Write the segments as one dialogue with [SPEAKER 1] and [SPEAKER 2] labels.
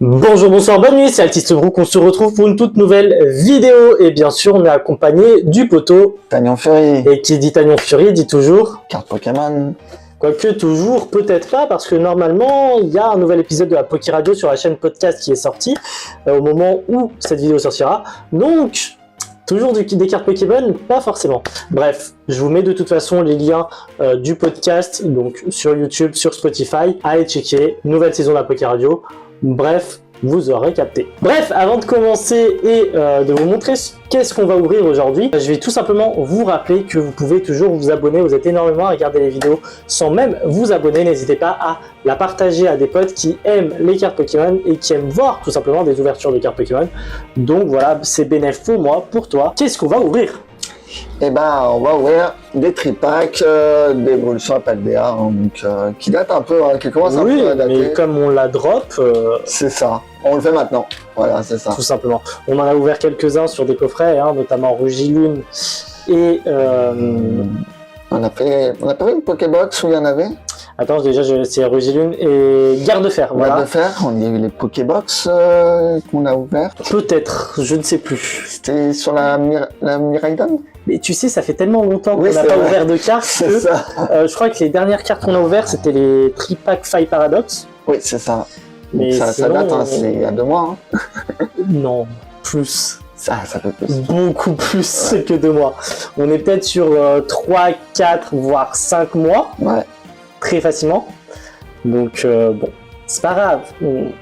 [SPEAKER 1] Bonjour, bonsoir, bonne nuit, c'est Altiste Brook, on se retrouve pour une toute nouvelle vidéo et bien sûr on est accompagné du poteau.
[SPEAKER 2] Tagnon Fury.
[SPEAKER 1] Et qui dit Tagnon Fury dit toujours...
[SPEAKER 2] Carte Pokémon.
[SPEAKER 1] Quoique toujours, peut-être pas, parce que normalement il y a un nouvel épisode de la Poké Radio sur la chaîne podcast qui est sorti au moment où cette vidéo sortira. Donc, toujours des cartes Pokémon, pas forcément. Bref, je vous mets de toute façon les liens du podcast, donc sur YouTube, sur Spotify. Allez checker, nouvelle saison de la Poké Radio. Bref, vous aurez capté. Bref, avant de commencer et de vous montrer qu'est-ce qu'on va ouvrir aujourd'hui, je vais tout simplement vous rappeler que vous pouvez toujours vous abonner. Vous êtes énormément à regarder les vidéos sans même vous abonner. N'hésitez pas à la partager à des potes qui aiment les cartes Pokémon et qui aiment voir tout simplement des ouvertures de cartes Pokémon. Donc voilà, c'est bénéf pour moi, pour toi. Qu'est-ce qu'on va ouvrir ?
[SPEAKER 2] Eh ben, on va ouvrir des tripacks d'évolution à Paldea, donc qui date un peu, qui commence un peu à dater.
[SPEAKER 1] Mais comme on la drop...
[SPEAKER 2] C'est ça, on le fait maintenant, voilà, c'est ça.
[SPEAKER 1] Tout simplement. On en a ouvert quelques-uns sur des coffrets, hein, notamment Rugilune et...
[SPEAKER 2] On a fait une Pokébox où il y en avait.
[SPEAKER 1] Attends, déjà, c'est Rugilune et Garde-Fer, voilà.
[SPEAKER 2] Garde-Fer, on y a eu les Pokébox qu'on a ouvertes.
[SPEAKER 1] Peut-être, je ne sais plus.
[SPEAKER 2] C'était sur la Miraidon.
[SPEAKER 1] Mais tu sais, ça fait tellement longtemps qu'on n'a pas ouvert de cartes que je crois que les dernières cartes qu'on a ouvertes, c'était les Tripack Fire Paradox.
[SPEAKER 2] Oui, c'est ça.
[SPEAKER 1] Mais
[SPEAKER 2] ça
[SPEAKER 1] sinon,
[SPEAKER 2] date, hein, c'est il y a 2 mois. Hein.
[SPEAKER 1] Non, plus.
[SPEAKER 2] Ça fait plus.
[SPEAKER 1] Beaucoup plus que 2 mois. On est peut-être sur 3, 4, voire 5 mois.
[SPEAKER 2] Ouais. Très
[SPEAKER 1] facilement. Donc, bon, c'est pas grave.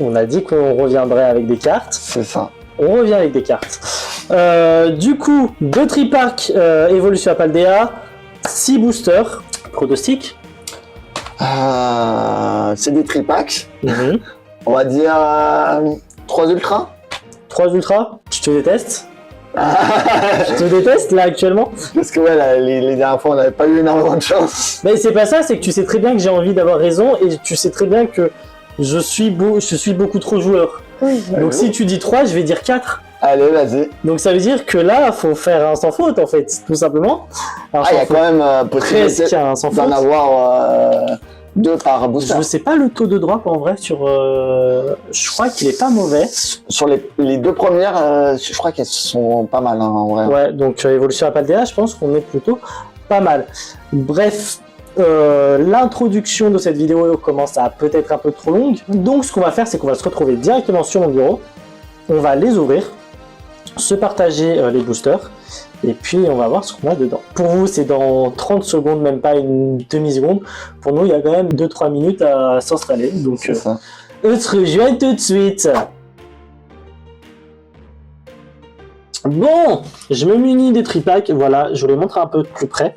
[SPEAKER 1] On a dit qu'on reviendrait avec des cartes.
[SPEAKER 2] C'est ça.
[SPEAKER 1] On revient avec des cartes. Du coup, 2 triparks évolution à Paldea, 6 boosters, pronostic.
[SPEAKER 2] C'est des tripacks. On va dire 3 ultras. 3
[SPEAKER 1] ultras. Je te déteste. Je te déteste là actuellement.
[SPEAKER 2] Parce que ouais, là, les dernières fois on n'avait pas eu énormément de chance.
[SPEAKER 1] Mais c'est pas ça, c'est que tu sais très bien que j'ai envie d'avoir raison et tu sais très bien que je suis beaucoup trop joueur.
[SPEAKER 2] Oui,
[SPEAKER 1] donc si tu dis 3, je vais dire 4.
[SPEAKER 2] Allez, vas-y.
[SPEAKER 1] Donc ça veut dire que là, faut faire un sans faute en fait, tout simplement.
[SPEAKER 2] Alors, il y a quand même possibilité d'en avoir 2 par booster.
[SPEAKER 1] Je sais pas le taux de drop en vrai sur... je crois qu'il est pas mauvais.
[SPEAKER 2] Sur les 2 premières, je crois qu'elles sont pas mal hein, en vrai.
[SPEAKER 1] Ouais, donc évolution à Paldea, je pense qu'on est plutôt pas mal. Bref, l'introduction de cette vidéo commence à peut-être un peu trop longue. Donc ce qu'on va faire, c'est qu'on va se retrouver directement sur mon bureau. On va les ouvrir, se partager les boosters. Et puis on va voir ce qu'on a dedans. Pour vous c'est dans 30 secondes, même pas une demi-seconde. Pour nous il y a quand même 2-3 minutes à s'installer. Donc on se rejoint tout de suite. Bon, je me munis des tripacks. Voilà, je vous les montre un peu de plus près.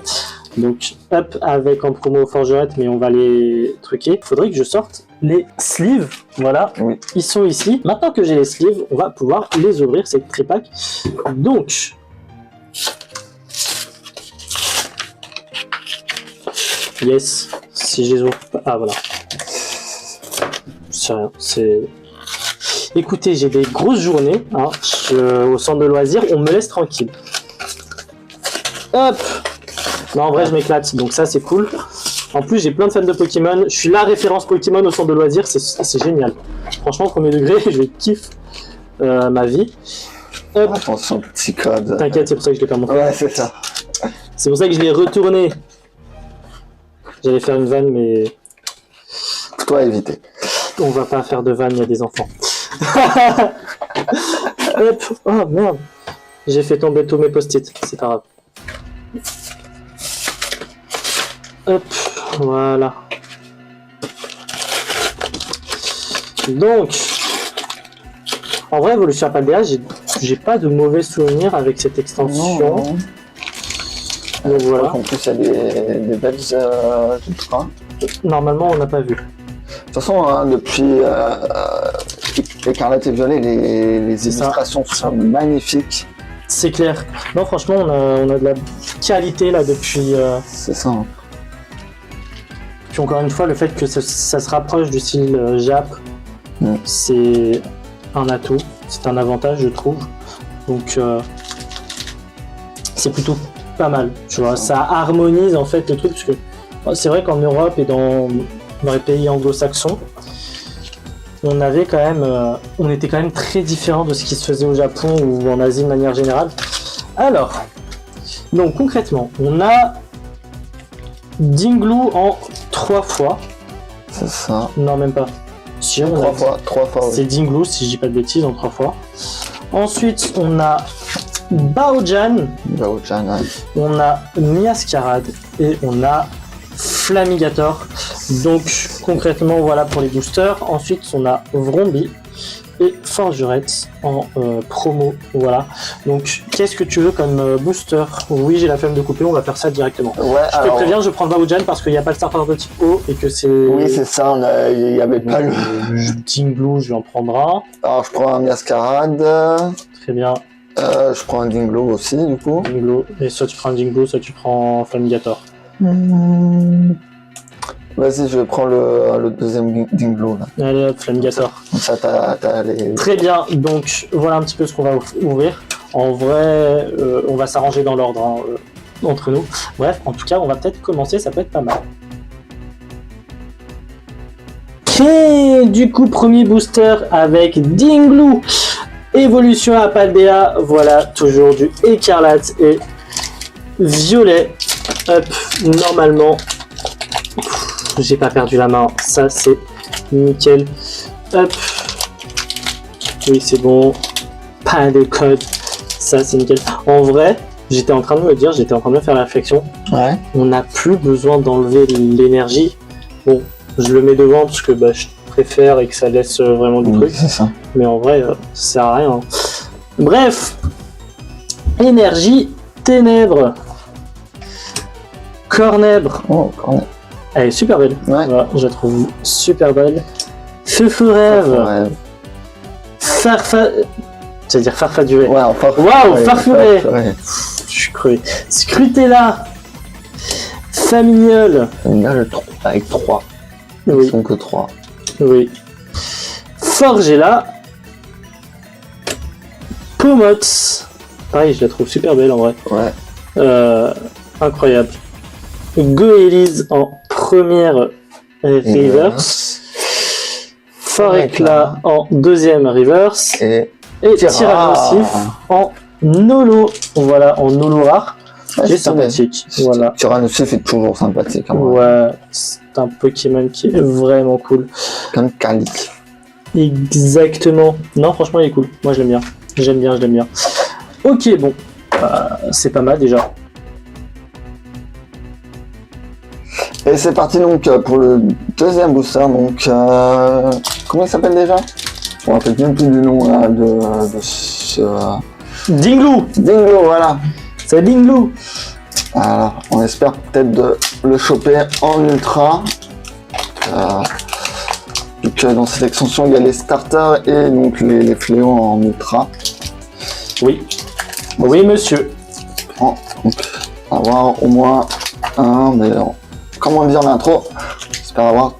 [SPEAKER 1] Donc hop, avec en promo Forgerette, mais on va les truquer. Il faudrait que je sorte les sleeves. Voilà, oui. Ils sont ici. Maintenant que j'ai les sleeves, on va pouvoir les ouvrir, ces tripacks. Donc... Yes, si je les ouvre pas... Ah voilà. C'est rien, c'est... Écoutez, j'ai des grosses journées, hein, au centre de loisirs, on me laisse tranquille. Hop. Non, en vrai, je m'éclate, donc ça, c'est cool. En plus, j'ai plein de fans de Pokémon. Je suis la référence Pokémon au centre de loisirs, c'est génial. Franchement, premier degré, je kiffe ma vie. Hop.
[SPEAKER 2] Attention, petit code.
[SPEAKER 1] T'inquiète, c'est pour ça que je l'ai pas montré.
[SPEAKER 2] Ouais, c'est ça.
[SPEAKER 1] C'est pour ça que je l'ai retourné. J'allais faire une vanne, mais...
[SPEAKER 2] Toi, éviter.
[SPEAKER 1] On va pas faire de vanne, il y a des enfants. Hop. Oh merde. J'ai fait tomber tous mes post-it, c'est pas grave. Hop, voilà. Donc, en vrai, Evolution à Paldea, j'ai pas de mauvais souvenirs avec cette extension.
[SPEAKER 2] Non.
[SPEAKER 1] Donc voilà.
[SPEAKER 2] En plus, il y a des belles ultras.
[SPEAKER 1] Normalement, on n'a pas vu.
[SPEAKER 2] De toute façon, hein, depuis Écarlate et Violet, les illustrations sont magnifiques.
[SPEAKER 1] C'est clair. Non, franchement, on a de la qualité là depuis...
[SPEAKER 2] C'est ça.
[SPEAKER 1] Puis encore une fois, le fait que ça se rapproche du style Jap, c'est un atout, c'est un avantage, je trouve. Donc, c'est plutôt pas mal, tu vois. Ça harmonise en fait le truc, parce que c'est vrai qu'en Europe et dans les pays anglo-saxons, on avait quand même, on était quand même très différents de ce qui se faisait au Japon ou en Asie de manière générale. Alors, donc concrètement, on a Dinglu en 3 fois.
[SPEAKER 2] C'est ça.
[SPEAKER 1] Non, même pas. Si, on
[SPEAKER 2] 3
[SPEAKER 1] a-
[SPEAKER 2] fois, 3 fois, oui.
[SPEAKER 1] C'est Dinglu, si je dis pas de bêtises, en 3 fois. Ensuite, on a Baojan,
[SPEAKER 2] Baojan, ouais.
[SPEAKER 1] on a Miascarade et on a Flamigator. Donc concrètement, voilà pour les boosters. Ensuite, on a Vrombi et Forgerette en promo. Voilà. Donc, qu'est-ce que tu veux comme booster? Oui, j'ai la flemme de couper, on va faire ça directement.
[SPEAKER 2] Ouais,
[SPEAKER 1] Je te préviens, je prends Baojan parce qu'il n'y a pas le starter de type O et que c'est...
[SPEAKER 2] Oui, c'est ça, il n'y avait pas le...
[SPEAKER 1] Dinglu, je vais en prendre un.
[SPEAKER 2] Alors, je prends un Miascarade.
[SPEAKER 1] Très bien,
[SPEAKER 2] Je prends un Dinglo aussi, du coup.
[SPEAKER 1] Dinglu. Et soit tu prends un Dinglu, soit tu prends Flamigator.
[SPEAKER 2] Vas-y, je prends le deuxième Dinglo, là.
[SPEAKER 1] Allez hop, Flamigator.
[SPEAKER 2] Comme ça, t'as les...
[SPEAKER 1] Très bien, donc voilà un petit peu ce qu'on va ouvrir. En vrai, on va s'arranger dans l'ordre hein, entre nous. Bref, en tout cas, on va peut-être commencer, ça peut être pas mal. Ok, du coup, premier booster avec Dinglu. Évolution à Paldea, voilà, toujours du écarlate et violet. Hop, normalement, j'ai pas perdu la main, ça c'est nickel. Hop, oui c'est bon, pas de code, ça c'est nickel. En vrai, j'étais en train de me dire, j'étais en train de me faire la réflexion,
[SPEAKER 2] Ouais.
[SPEAKER 1] on n'a plus besoin d'enlever l'énergie. Bon, je le mets devant parce que bah, je préfère et que ça laisse vraiment du
[SPEAKER 2] Oui,
[SPEAKER 1] truc.
[SPEAKER 2] c'est ça.
[SPEAKER 1] Mais en vrai, ça sert à rien. Hein. Bref, énergie, ténèbres, cornèbre,
[SPEAKER 2] Oh, quand même.
[SPEAKER 1] elle est super belle.
[SPEAKER 2] Ouais.
[SPEAKER 1] Voilà, je la trouve super belle. Feu rêve,
[SPEAKER 2] Ouais,
[SPEAKER 1] c'est-à-dire farfaduret.
[SPEAKER 2] ouais, enfin...
[SPEAKER 1] Waouh,
[SPEAKER 2] ouais,
[SPEAKER 1] farfuret.
[SPEAKER 2] ouais.
[SPEAKER 1] Je suis crevé. Scrutella, Famignol,
[SPEAKER 2] Là, le 3, avec 3. Ils
[SPEAKER 1] oui,
[SPEAKER 2] sont que 3.
[SPEAKER 1] oui. Forgella, Pomots, pareil, je la trouve super belle en vrai.
[SPEAKER 2] Ouais.
[SPEAKER 1] Incroyable. Goélise en première reverse. Foréclat en deuxième reverse.
[SPEAKER 2] Et...
[SPEAKER 1] Et
[SPEAKER 2] Tirage.
[SPEAKER 1] Tyrannosif en holo. Voilà, en holo rare.
[SPEAKER 2] Ouais,
[SPEAKER 1] C'est
[SPEAKER 2] c'est
[SPEAKER 1] sympathique. Voilà.
[SPEAKER 2] Tyrannosif est toujours sympathique. Hein,
[SPEAKER 1] Ouais, c'est un Pokémon qui est vraiment cool.
[SPEAKER 2] Comme Calic.
[SPEAKER 1] Exactement. Non, franchement, il est cool. Moi, je l'aime bien. Je l'aime bien. Ok, bon. C'est pas mal déjà.
[SPEAKER 2] Et c'est parti donc pour le deuxième booster. Donc, comment il s'appelle déjà? Je me rappelle même plus du nom là, de ce...
[SPEAKER 1] Dinglu.
[SPEAKER 2] Dinglo, voilà.
[SPEAKER 1] C'est Dinglu.
[SPEAKER 2] Alors, on espère peut-être de le choper en ultra. Vu que dans cette extension, il y a les starters et donc les fléaux en ultra.
[SPEAKER 1] Oui. Oui, monsieur.
[SPEAKER 2] Bon, donc, on va avoir au moins un, mais comme on dit en intro, j'espère avoir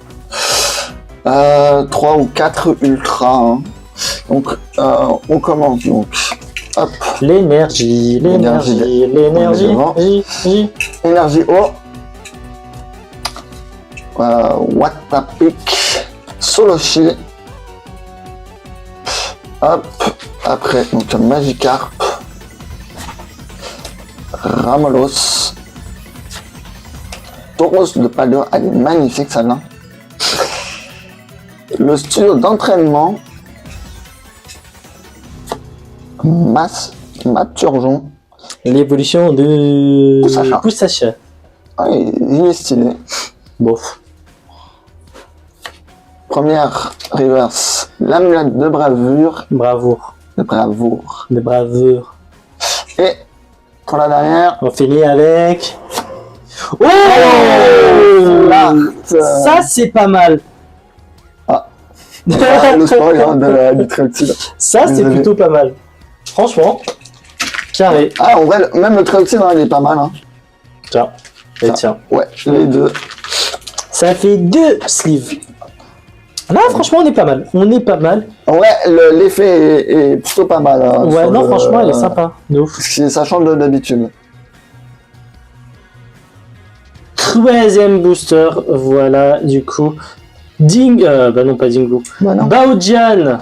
[SPEAKER 2] 3 ou 4 ultra. Hein. Donc, on commence donc. Hop,
[SPEAKER 1] L'énergie.
[SPEAKER 2] énergie eau. Watapic, Soloshi. Hop, après, donc Magikarp. Ramolos. Tauros de Paldea, elle est magnifique celle-là. Le studio d'entraînement. Maturjon.
[SPEAKER 1] L'évolution de
[SPEAKER 2] Poussacha. Ah, il est stylé.
[SPEAKER 1] Bof.
[SPEAKER 2] Première reverse, l'amulette de bravure.
[SPEAKER 1] Bravoure.
[SPEAKER 2] De bravoure.
[SPEAKER 1] De bravure.
[SPEAKER 2] Et pour la dernière,
[SPEAKER 1] On finit avec... Oh,
[SPEAKER 2] là,
[SPEAKER 1] ça, c'est pas mal.
[SPEAKER 2] le spoil hein, du Treltil.
[SPEAKER 1] Ça, c'est
[SPEAKER 2] Désolé.
[SPEAKER 1] plutôt pas mal. Franchement, carré.
[SPEAKER 2] Ah, en vrai, même le Treltil, hein, il est pas mal. Hein.
[SPEAKER 1] Tiens. Et tiens.
[SPEAKER 2] Ouais, les deux.
[SPEAKER 1] Ça fait 2 sleeves. Là, franchement, on est pas mal. On est pas mal.
[SPEAKER 2] Ouais, l'effet est plutôt pas mal. Hein,
[SPEAKER 1] Ouais,
[SPEAKER 2] sur
[SPEAKER 1] non,
[SPEAKER 2] le-
[SPEAKER 1] franchement, elle est sympa. De ouf.
[SPEAKER 2] Ça change d'habitude.
[SPEAKER 1] 3e booster. Voilà, du coup. Bah non, pas Dinglu.
[SPEAKER 2] Bah non.
[SPEAKER 1] Baojian.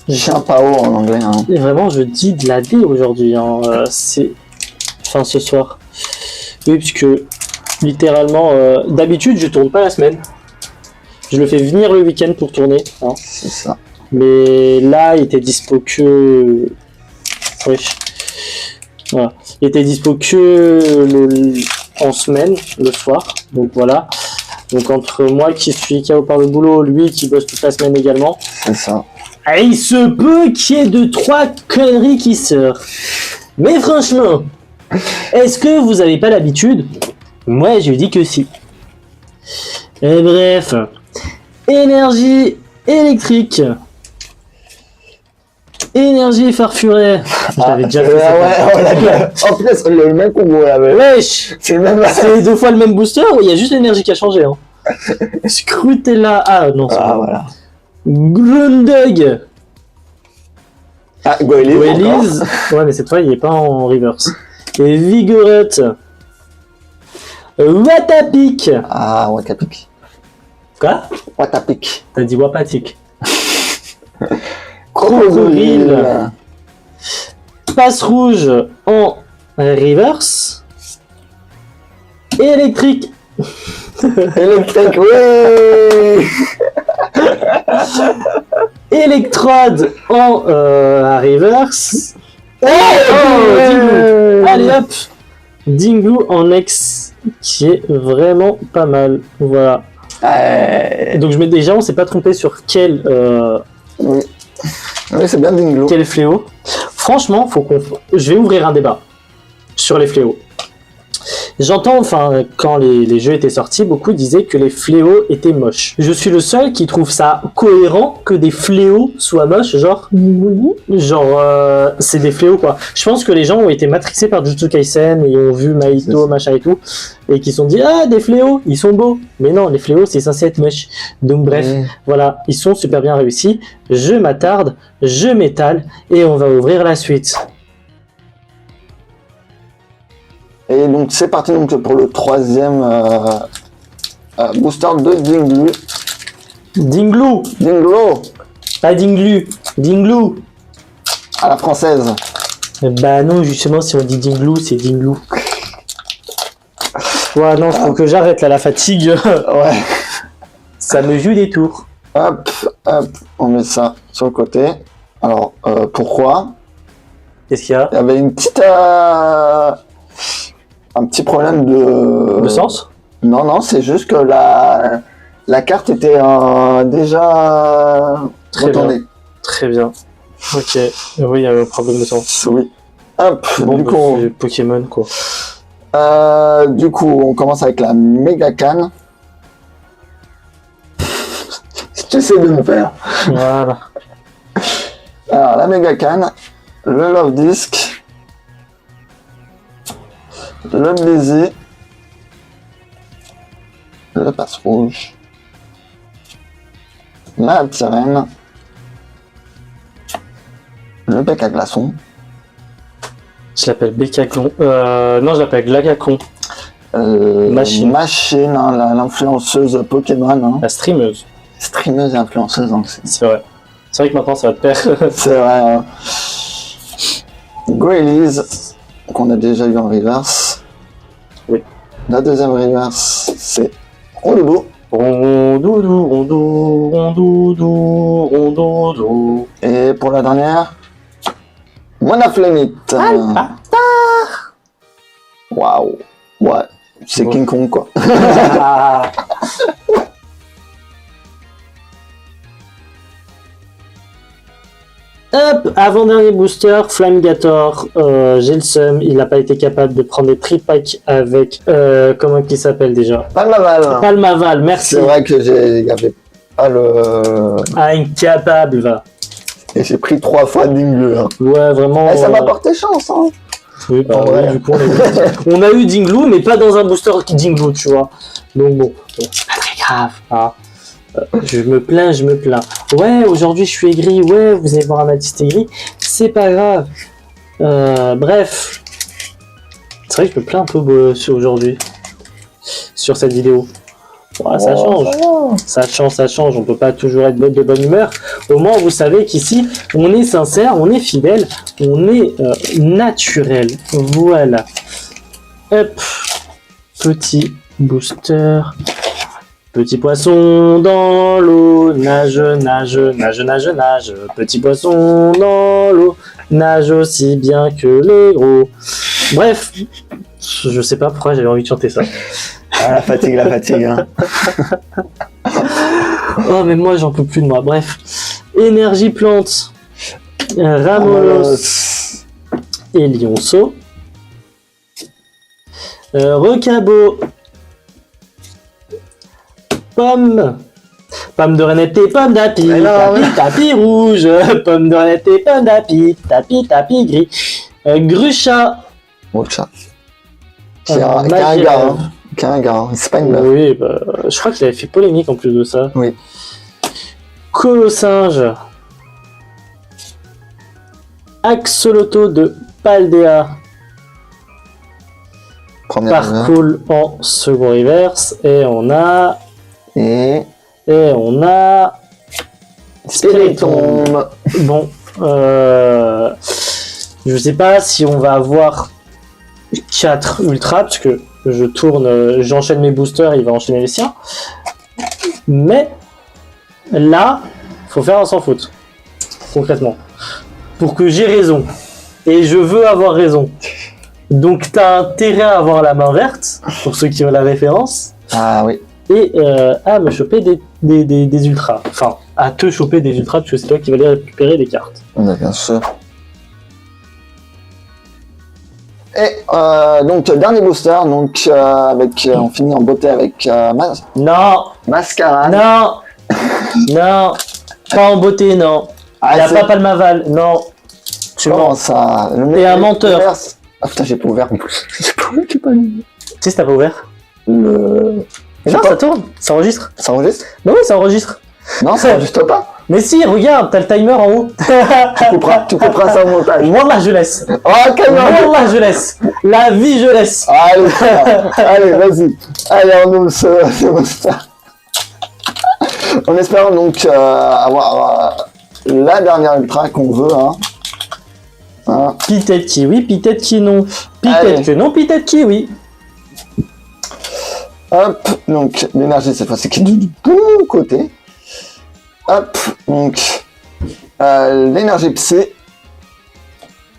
[SPEAKER 2] Chien Pao en anglais. Hein.
[SPEAKER 1] Et vraiment, je dis de la D aujourd'hui. Hein. C'est. Enfin, ce soir. Oui, puisque littéralement, d'habitude, je tourne pas la semaine. Je le fais venir le week-end pour tourner. Hein.
[SPEAKER 2] C'est ça.
[SPEAKER 1] Mais là, il était dispo que. Wesh. Voilà. Il était dispo que en semaine, le soir. Donc voilà. Donc entre moi qui suis KO par le boulot, lui qui bosse toute la semaine également.
[SPEAKER 2] C'est ça.
[SPEAKER 1] Et il se peut qu'il y ait 2-3 conneries qui sortent. Mais franchement, est-ce que vous avez pas l'habitude? Moi, je dis que si. Et bref, énergie électrique. Énergie farfurée. J'avais déjà fait ça.
[SPEAKER 2] Ouais, on l'a déjà. En plus, le même combo là.
[SPEAKER 1] Wesh,
[SPEAKER 2] C'est le même.
[SPEAKER 1] c'est 2 fois le même booster ou il y a juste l'énergie qui a changé hein. Scrutella. Ah non, c'est
[SPEAKER 2] Ah
[SPEAKER 1] pas.
[SPEAKER 2] voilà.
[SPEAKER 1] Grundug.
[SPEAKER 2] Ah, Goelis.
[SPEAKER 1] Wellies. Ouais, mais cette fois, il est pas en reverse. Et Vigorette. Watapik.
[SPEAKER 2] Ah, Watapik.
[SPEAKER 1] Quoi?
[SPEAKER 2] Watapik.
[SPEAKER 1] T'as dit Wapatik.
[SPEAKER 2] Crocodile.
[SPEAKER 1] Passe rouge en reverse. Électrique.
[SPEAKER 2] Électrique, oui.
[SPEAKER 1] Électrode en reverse.
[SPEAKER 2] Oh,
[SPEAKER 1] Dinglu. Allez hop. Dinglu en ex qui est vraiment pas mal. Voilà. Donc je mets déjà, on s'est pas trompé sur quel
[SPEAKER 2] Oui, oui c'est bien Dinglu.
[SPEAKER 1] quel fléau. Franchement, je vais ouvrir un débat sur les fléaux. J'entends, enfin, quand les jeux étaient sortis, beaucoup disaient que les fléaux étaient moches. Je suis le seul qui trouve ça cohérent que des fléaux soient moches, genre, c'est des fléaux quoi. Je pense que les gens ont été matrixés par Jujutsu Kaisen et ont vu Mahito, machin et tout, et qui se sont dit ah des fléaux, ils sont beaux. Mais non, les fléaux c'est censé être moche. Donc bref, voilà, ils sont super bien réussis. Je m'attarde, je m'étale et on va ouvrir la suite.
[SPEAKER 2] Et donc c'est parti donc pour le troisième booster de Dinglu.
[SPEAKER 1] Dinglu,
[SPEAKER 2] Dinglu
[SPEAKER 1] pas Dinglu, Dinglu.
[SPEAKER 2] à la française.
[SPEAKER 1] Bah non, justement, si on dit Dinglu, c'est Dinglu. Ouais, non, faut que j'arrête là, la fatigue.
[SPEAKER 2] Ouais.
[SPEAKER 1] Ça me joue des tours.
[SPEAKER 2] Hop, hop, on met ça sur le côté. Alors, pourquoi?
[SPEAKER 1] Qu'est-ce qu'il y a?
[SPEAKER 2] Il y avait une petite... un petit problème
[SPEAKER 1] De sens?
[SPEAKER 2] Non, non, c'est juste que la carte était déjà
[SPEAKER 1] Très
[SPEAKER 2] retournée.
[SPEAKER 1] bien. Très bien. Ok. Oui, il y a un problème de sens.
[SPEAKER 2] Oui. Hop,
[SPEAKER 1] Bon,
[SPEAKER 2] du
[SPEAKER 1] bah,
[SPEAKER 2] coup...
[SPEAKER 1] c'est Pokémon, quoi.
[SPEAKER 2] Du coup, on commence avec la méga canne. J'essaie de me faire.
[SPEAKER 1] Voilà.
[SPEAKER 2] Alors, la méga canne, le Love Disc, le Blizzy, le Passe Rouge, la Sirène, le Bec à Glaçon,
[SPEAKER 1] Je l'appelle Bécaclon. Non, je l'appelle Glagacon.
[SPEAKER 2] Machine, hein, l'influenceuse Pokémon, hein.
[SPEAKER 1] La streameuse.
[SPEAKER 2] Streameuse et influenceuse, hein,
[SPEAKER 1] C'est vrai. C'est vrai que maintenant, ça va te perdre.
[SPEAKER 2] c'est vrai. Hein. Greylise, qu'on a déjà eu en reverse.
[SPEAKER 1] Oui.
[SPEAKER 2] La deuxième reverse, c'est Rondoudou.
[SPEAKER 1] Rondoudou, rondou, rondoudou, rondoudou.
[SPEAKER 2] Et pour la dernière, Monaflemite. Waouh. Ouais, c'est
[SPEAKER 1] Bon.
[SPEAKER 2] King Kong quoi.
[SPEAKER 1] Hop, avant-dernier booster, Flamegator, j'ai le seum, il n'a pas été capable de prendre des tripacks avec, comment il s'appelle déjà?
[SPEAKER 2] Palmaval.
[SPEAKER 1] Palmaval, merci.
[SPEAKER 2] C'est vrai que il y avait pas le...
[SPEAKER 1] Ah, incapable, va.
[SPEAKER 2] Et j'ai pris 3 fois Dinglu. Hein.
[SPEAKER 1] Ouais, vraiment.
[SPEAKER 2] Et ça m'a porté chance. Hein.
[SPEAKER 1] Oui, bah,
[SPEAKER 2] En vrai.
[SPEAKER 1] ouais, du coup, on a eu Dinglu, mais pas dans un booster qui Dinglu, tu vois. Donc bon, c'est pas très grave. Hein. Je me plains. Ouais, aujourd'hui je suis aigri. Ouais, vous allez voir Amatiste aigri. C'est pas grave. Bref. C'est vrai que je me plains un peu aujourd'hui. Sur cette vidéo. Ouais, ça change. Ça change. On peut pas toujours être de bonne humeur. Au moins, vous savez qu'ici, on est sincère, on est fidèle, on est naturel. Voilà. Hop. Petit booster. Petit poisson dans l'eau, nage, nage, nage, nage, nage. Petit poisson dans l'eau, nage aussi bien que les gros. Bref, je sais pas pourquoi j'avais envie de chanter ça.
[SPEAKER 2] Ah, la fatigue, Hein.
[SPEAKER 1] Oh, mais moi j'en peux plus de moi. Bref, énergie plante, Ramolos et Lionceau. Recabo. Pomme de renette et pomme d'api, tapis rouge, pomme de renette et pomme d'api, tapis gris, Grucha.
[SPEAKER 2] Mocha. Qui est un gars, c'est pas une meuf.
[SPEAKER 1] Oui, bah, je crois qu'il avait fait polémique en plus de ça.
[SPEAKER 2] Oui.
[SPEAKER 1] Colosinge. Axoloto de Paldea. Parcours en second reverse. Et on a
[SPEAKER 2] Spiritomb.
[SPEAKER 1] Bon, je sais pas si on va avoir 4 ultras parce que j'enchaîne mes boosters, il va enchaîner les siens. Mais là, faut faire un sans faute, concrètement, pour que j'ai raison. Et je veux avoir raison. Donc t'as intérêt à avoir la main verte, pour ceux qui ont la référence.
[SPEAKER 2] Ah oui.
[SPEAKER 1] Et à me choper des ultras. Enfin, à te choper des ultras, parce que c'est toi qui vas aller récupérer des cartes.
[SPEAKER 2] Bien sûr. Et donc, dernier booster, donc on finit en beauté avec
[SPEAKER 1] Non.
[SPEAKER 2] Mascarade.
[SPEAKER 1] Non. Pas en beauté, non. Il n'y a pas Palmaval, non. Tu
[SPEAKER 2] Comment
[SPEAKER 1] mens.
[SPEAKER 2] ça?
[SPEAKER 1] T'es un menteur.
[SPEAKER 2] Ah putain, j'ai pas ouvert en plus. J'ai pas lu.
[SPEAKER 1] Tu sais si t'as pas ouvert?
[SPEAKER 2] Non,
[SPEAKER 1] Ça tourne, ça enregistre.
[SPEAKER 2] Ça enregistre?
[SPEAKER 1] Bah oui, ça enregistre.
[SPEAKER 2] Non, ça enregistre pas.
[SPEAKER 1] Mais si, regarde, t'as le timer en haut.
[SPEAKER 2] Tu couperas ça au montage.
[SPEAKER 1] Wallah, je laisse.
[SPEAKER 2] Oh, calme-toi.
[SPEAKER 1] Wallah, je laisse. La vie, je laisse.
[SPEAKER 2] Allez, vas-y. Allez, on ouvre ce booster. En espérant donc avoir la dernière ultra qu'on veut. Hein.
[SPEAKER 1] Peut-être qui oui, peut-être qui non. Peut-être
[SPEAKER 2] Allez.
[SPEAKER 1] que non, peut-être qui oui.
[SPEAKER 2] Hop, donc l'énergie cette fois-ci qui est du bon côté. Hop, donc l'énergie psy,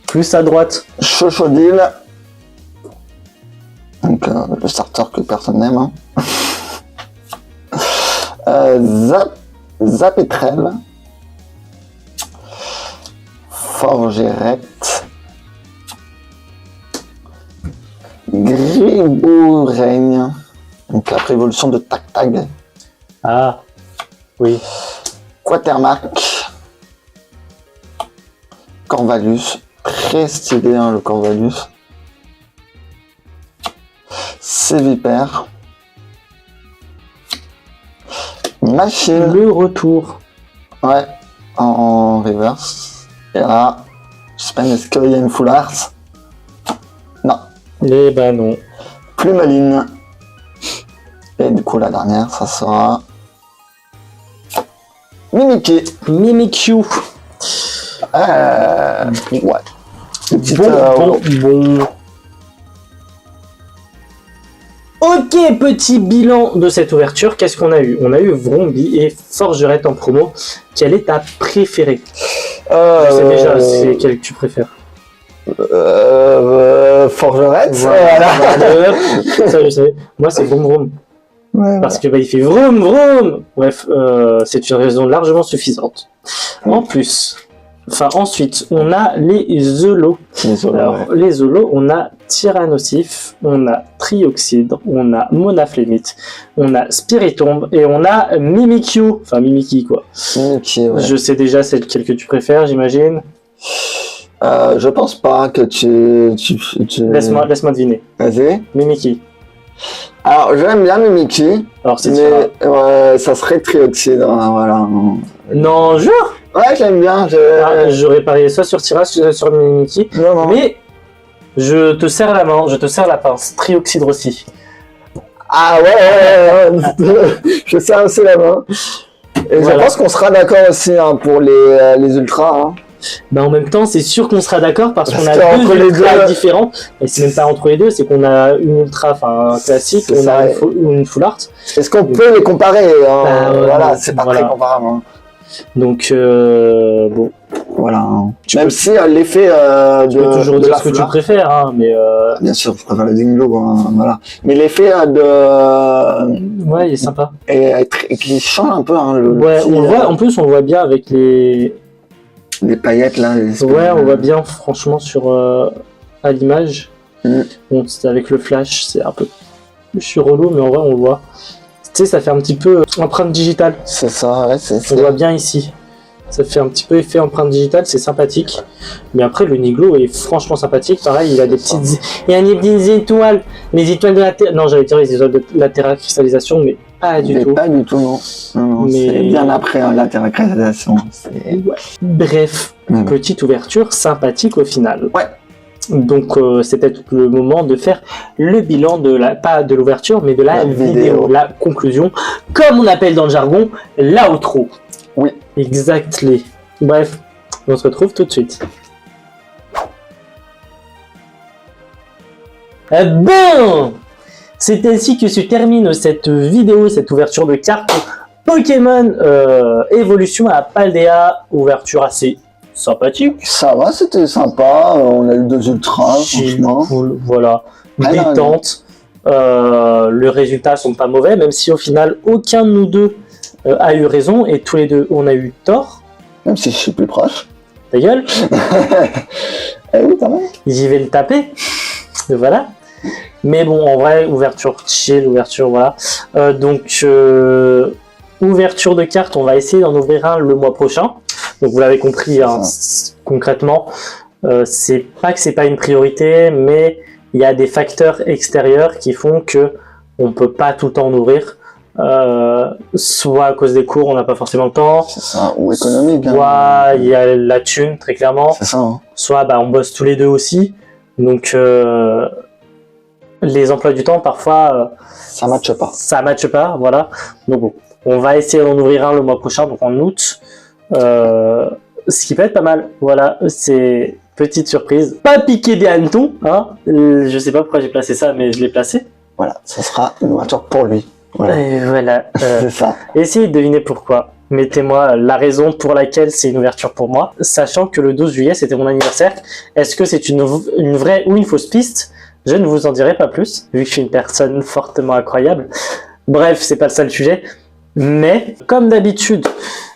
[SPEAKER 1] Plus à droite.
[SPEAKER 2] Chochodile. Donc le starter que personne n'aime. Zapétrel. Forgerette. Griboureigne. Donc la prévolution de Tac-Tag.
[SPEAKER 1] Ah, oui.
[SPEAKER 2] Quatermac. Corvalus. Très stylé le Corvalus. Sévipère. Machine.
[SPEAKER 1] Le retour.
[SPEAKER 2] Ouais, en reverse. Et là, je sais pas, est-ce qu'il y a une full art? Non.
[SPEAKER 1] Eh ben non.
[SPEAKER 2] Plumeline. Et du coup, la dernière, ça sera Mimikyu.
[SPEAKER 1] Mimikyu.
[SPEAKER 2] Ouais. Petite,
[SPEAKER 1] Bon. Ok, petit bilan de cette ouverture. Qu'est-ce qu'on a eu? On a eu Vromby et Forgerette en promo. Quelle est ta préférée? Je sais déjà c'est quelle que tu préfères.
[SPEAKER 2] Forgerette.
[SPEAKER 1] Voilà. Ça, je sais. Moi, c'est Vroom Vroom.
[SPEAKER 2] Ouais,
[SPEAKER 1] Parce que il fait Vroom Vroom. Bref, c'est une raison largement suffisante. En plus, ensuite, on a les Holos. Alors, les Holos, on a Tyrannosif, on a Trioxydre, on a Monaflémite, on a Spiritomb et on a Mimikyu. Enfin, Mimikyu, quoi.
[SPEAKER 2] Mimikyu, ouais.
[SPEAKER 1] Je sais déjà celle que tu préfères, j'imagine.
[SPEAKER 2] Je pense pas que tu...
[SPEAKER 1] Laisse-moi deviner.
[SPEAKER 2] Vas-y.
[SPEAKER 1] Mimikyu.
[SPEAKER 2] Alors, j'aime bien Mimikyu,
[SPEAKER 1] Alors, c'est
[SPEAKER 2] mais ça serait Trioxydre, voilà.
[SPEAKER 1] Non, jure.
[SPEAKER 2] Ouais, j'aime bien.
[SPEAKER 1] J'aurais parié soit sur Tyra, soit sur Mimikyu.
[SPEAKER 2] Non.
[SPEAKER 1] Mais je te serre la main, je te serre la pince. Trioxydre aussi.
[SPEAKER 2] Ah ouais. Je serre aussi la main. Et
[SPEAKER 1] Voilà.
[SPEAKER 2] je pense qu'on sera d'accord aussi hein, pour les ultras. Hein.
[SPEAKER 1] Bah en même temps, c'est sûr qu'on sera d'accord parce qu'on
[SPEAKER 2] Parce
[SPEAKER 1] a
[SPEAKER 2] qu'entre
[SPEAKER 1] deux
[SPEAKER 2] les
[SPEAKER 1] ultras
[SPEAKER 2] deux-
[SPEAKER 1] différents. Et c'est même pas entre les deux, c'est qu'on a une ultra, enfin un classique,
[SPEAKER 2] C'est
[SPEAKER 1] on
[SPEAKER 2] ça,
[SPEAKER 1] a
[SPEAKER 2] ouais.
[SPEAKER 1] une full art.
[SPEAKER 2] Est-ce qu'on peut les comparer hein.
[SPEAKER 1] Bah, ouais,
[SPEAKER 2] voilà,
[SPEAKER 1] ouais,
[SPEAKER 2] c'est pas
[SPEAKER 1] voilà.
[SPEAKER 2] très comparable. Hein.
[SPEAKER 1] Donc bon,
[SPEAKER 2] Voilà. Hein.
[SPEAKER 1] Tu
[SPEAKER 2] Même
[SPEAKER 1] peux-
[SPEAKER 2] si l'effet
[SPEAKER 1] tu peux toujours
[SPEAKER 2] de
[SPEAKER 1] dire
[SPEAKER 2] la
[SPEAKER 1] ce que tu
[SPEAKER 2] foulard-
[SPEAKER 1] préfères, hein, mais
[SPEAKER 2] Bien sûr, je préfère le Dinglo, hein, voilà. Mais l'effet
[SPEAKER 1] ouais, il est sympa.
[SPEAKER 2] qui change un peu, hein,
[SPEAKER 1] Ouais,
[SPEAKER 2] petit,
[SPEAKER 1] on le voit. En plus, on le voit bien avec les.
[SPEAKER 2] les paillettes là. Les espèces
[SPEAKER 1] Ouais, on
[SPEAKER 2] de-
[SPEAKER 1] voit bien, franchement, sur à l'image.
[SPEAKER 2] Mm.
[SPEAKER 1] Bon, c'est avec le flash, c'est un peu. Je suis relou, mais en vrai, on le voit. Tu sais, ça fait un petit peu empreinte digitale.
[SPEAKER 2] C'est ça, ouais,
[SPEAKER 1] On le voit bien ici. Ça fait un petit peu effet empreinte digitale, c'est sympathique. Mais après, le Niglo est franchement sympathique. Pareil, il a des
[SPEAKER 2] C'est
[SPEAKER 1] petites. Il y a des petites étoiles. Les étoiles de la Non, j'allais dire les étoiles de latérale cristallisation, mais pas du
[SPEAKER 2] Mais
[SPEAKER 1] tout.
[SPEAKER 2] pas du tout, non. Non,
[SPEAKER 1] Mais-
[SPEAKER 2] c'est bien après hein, la terracrisation.
[SPEAKER 1] Bref,
[SPEAKER 2] Ouais.
[SPEAKER 1] petite ouverture sympathique au final.
[SPEAKER 2] Ouais.
[SPEAKER 1] Donc c'était le moment de faire le bilan de la pas de l'ouverture mais de la
[SPEAKER 2] La
[SPEAKER 1] vidéo,
[SPEAKER 2] vidéo.
[SPEAKER 1] la conclusion, comme on appelle dans le jargon l'outro.
[SPEAKER 2] Oui.
[SPEAKER 1] Exactly. Bref, on se retrouve tout de suite. Eh ben, c'est ainsi que se termine cette vidéo, cette ouverture de cartes Pokémon Évolution à Paldea, ouverture assez sympathique.
[SPEAKER 2] Ça va, c'était sympa. On a eu 2 ultras,
[SPEAKER 1] Chill,
[SPEAKER 2] franchement.
[SPEAKER 1] cool, voilà,
[SPEAKER 2] Ah, non,
[SPEAKER 1] détente. Les résultats sont pas mauvais, même si au final aucun de nous deux a eu raison et tous les deux on a eu tort.
[SPEAKER 2] Même si je suis plus proche.
[SPEAKER 1] Ta gueule,
[SPEAKER 2] Eh oui, quand même.
[SPEAKER 1] j'y vais le taper. Et voilà. Mais bon, en vrai, ouverture chill, ouverture, voilà. Ouverture de cartes, on va essayer d'en ouvrir un le mois prochain. Donc vous l'avez compris, hein, concrètement, c'est pas que c'est pas une priorité, mais il y a des facteurs extérieurs qui font que on peut pas tout le temps en ouvrir. Soit à cause des cours, on n'a pas forcément le temps.
[SPEAKER 2] C'est ça, ou économique. Hein.
[SPEAKER 1] Soit il y a la thune, très clairement.
[SPEAKER 2] C'est ça. Hein.
[SPEAKER 1] Soit bah, on bosse tous les deux aussi. Donc les emplois du temps, parfois,
[SPEAKER 2] Ça matche pas.
[SPEAKER 1] ça matche pas. Voilà. Donc bon, on va essayer d'en ouvrir un le mois prochain, donc en août. Ce qui peut être pas mal. Voilà, c'est petite surprise. Pas piqué des hannetons. Hein. Je sais pas pourquoi j'ai placé ça, mais je l'ai placé.
[SPEAKER 2] Voilà, ça sera une voiture pour lui. Voilà,
[SPEAKER 1] Et voilà.
[SPEAKER 2] c'est ça.
[SPEAKER 1] Essayez de deviner pourquoi. Mettez-moi la raison pour laquelle c'est une ouverture pour moi, sachant que le 12 juillet c'était mon anniversaire. Est-ce que c'est une vraie ou une fausse piste? Je ne vous en dirai pas plus, vu que je suis une personne fortement incroyable. Bref, c'est pas le seul sujet. Mais, comme d'habitude,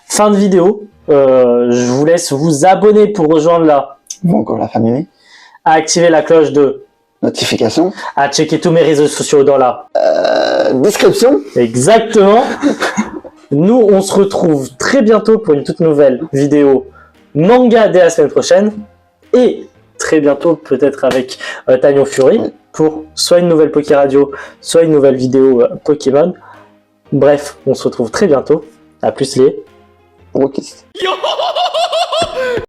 [SPEAKER 1] fin de vidéo, je vous laisse vous abonner pour rejoindre là,
[SPEAKER 2] Donc, la famille.
[SPEAKER 1] à activer la cloche de,
[SPEAKER 2] Notification.
[SPEAKER 1] à checker tous mes réseaux sociaux dans là.
[SPEAKER 2] Description.
[SPEAKER 1] Exactement. Nous, on se retrouve très bientôt pour une toute nouvelle vidéo manga dès la semaine prochaine. Et très bientôt, peut-être avec Tanyon Fury, pour soit une nouvelle Poké Radio, soit une nouvelle vidéo Pokémon. Bref, on se retrouve très bientôt. À plus les.
[SPEAKER 2] Rokist.
[SPEAKER 3] Yo